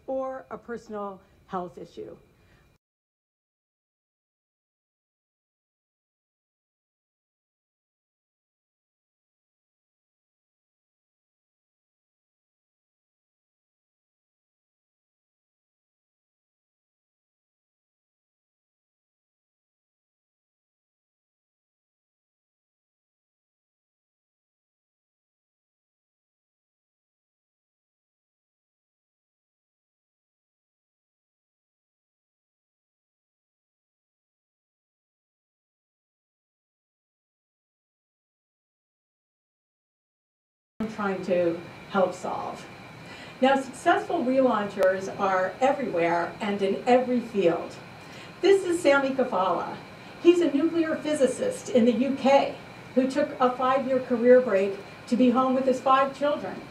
or a personal health issue. I'm trying to help solve. Now, successful relaunchers are everywhere and in every field. This is Sami Kafala. He's a nuclear physicist in the UK who took a 5-year career break to be home with his 5 children.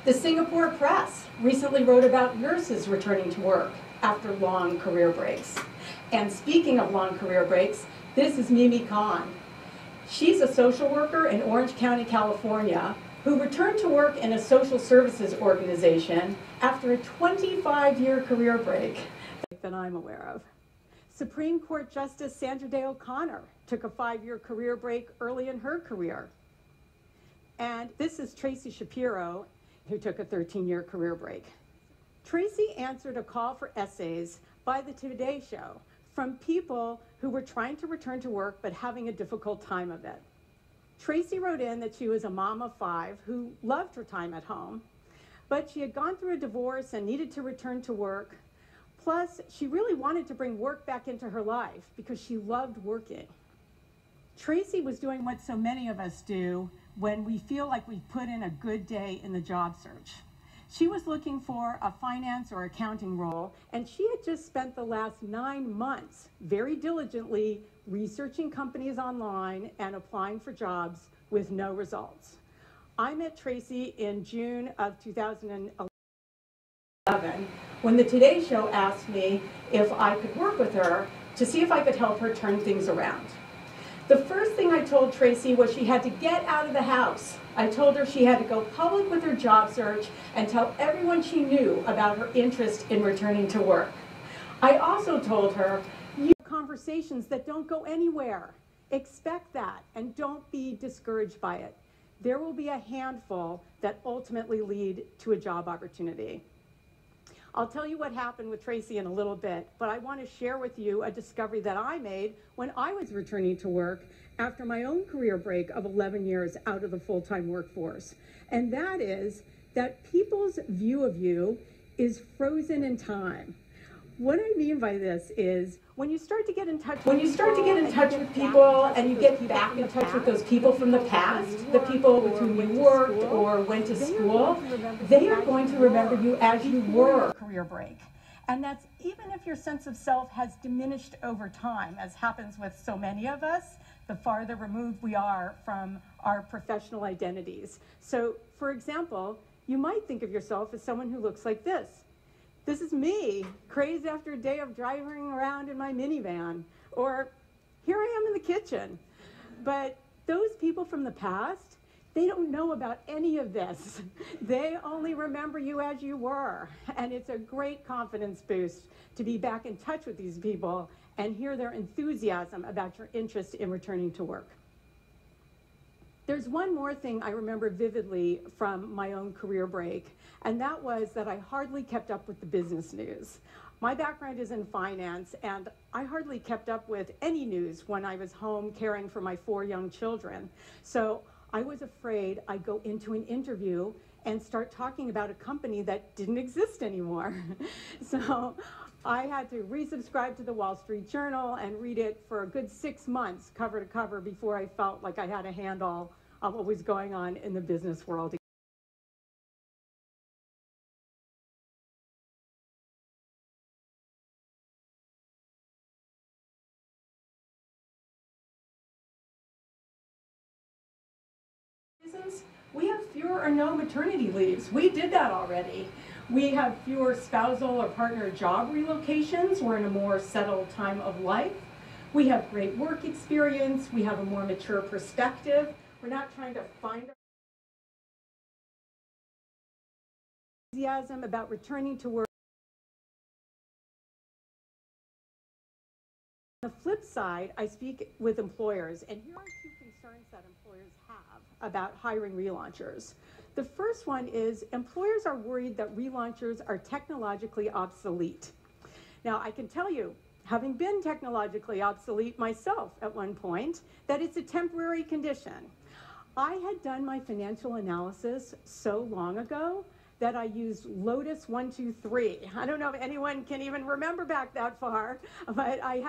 The Singapore Press recently wrote about nurses returning to work after long career breaks. And speaking of long career breaks, this is Mimi Khan. She's a social worker in Orange County, California, who returned to work in a social services organization after a 25-year career break that I'm aware of. Supreme Court Justice Sandra Day O'Connor took a 5-year career break early in her career. And this is Tracy Shapiro, who took a 13-year career break. Tracy answered a call for essays by the Today Show from people who were trying to return to work but having a difficult time of it. Tracy wrote in that she was a mom of 5 who loved her time at home, but she had gone through a divorce and needed to return to work. Plus, she really wanted to bring work back into her life because she loved working. Tracy was doing what so many of us do when we feel like we've put in a good day in the job search. She was looking for a finance or accounting role, and she had just spent the last 9 months very diligently researching companies online and applying for jobs with no results. I met Tracy in June of 2011 when the Today Show asked me if I could work with her to see if I could help her turn things around. The first thing I told Tracy was she had to get out of the house. I told her she had to go public with her job search and tell everyone she knew about her interest in returning to work. I also told her, you have conversations that don't go anywhere. Expect that and don't be discouraged by it. There will be a handful that ultimately lead to a job opportunity. I'll tell you what happened with Tracy in a little bit, but I want to share with you a discovery that I made when I was returning to work after my own career break of 11 years out of the full-time workforce. And that is that people's view of you is frozen in time. What I mean by this is when you start to get in touch with people and you get back in touch with those people from the past, the people with whom you worked or went to school, they are going to remember you as you were. Career break. And that's even if your sense of self has diminished over time, as happens with so many of us, the farther removed we are from our professional identities. So, for example, you might think of yourself as someone who looks like this. This is me, crazed after a day of driving around in my minivan, or here I am in the kitchen. But those people from the past, they don't know about any of this. They only remember you as you were. And it's a great confidence boost to be back in touch with these people and hear their enthusiasm about your interest in returning to work. There's one more thing I remember vividly from my own career break, and that was that I hardly kept up with the business news. My background is in finance, and I hardly kept up with any news when I was home caring for my 4 young children. So I was afraid I'd go into an interview and start talking about a company that didn't exist anymore. So I had to resubscribe to the Wall Street Journal and read it for a good 6 months, cover to cover, before I felt like I had a handle on what was going on in the business world. We have fewer or no maternity leaves. We did that already. We have fewer spousal or partner job relocations. We're in a more settled time of life. We have great work experience. We have a more mature perspective. We're not trying to find enthusiasm about returning to work. On the flip side, I speak with employers, and here are two concerns that employers have about hiring relaunchers. The first one is employers are worried that relaunchers are technologically obsolete. Now, I can tell you, having been technologically obsolete myself at one point, that it's a temporary condition. I had done my financial analysis so long ago that I used Lotus 123. I don't know if anyone can even remember back that far, but I